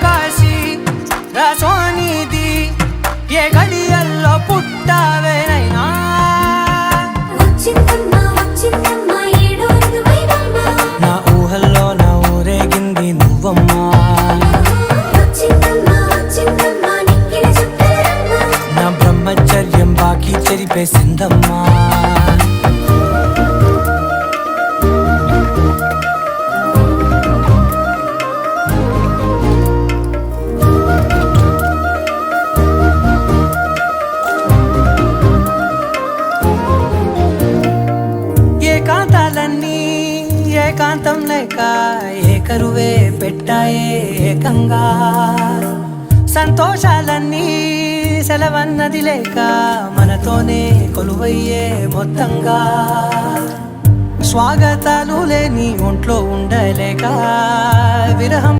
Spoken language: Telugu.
కాశీ రసోనిది ఏ గడియల్లో పుట్టావేనైనా నా ఊహల్లో నా ఊరేగింది నువ్వమ్మా నా బ్రహ్మచర్యం బాకీ చెరిపేసిందమ్మా ఏకాంతాలన్నీ ఏకాంతం లేక ఏకరువే పెట్టాయే ఏకంగా సంతోషాలన్నీ సెలవన్నది లేక మనతోనే కొలువయ్యే మొత్తంగా స్వాగతాలు లేని ఒంట్లో ఉండలేక విరహం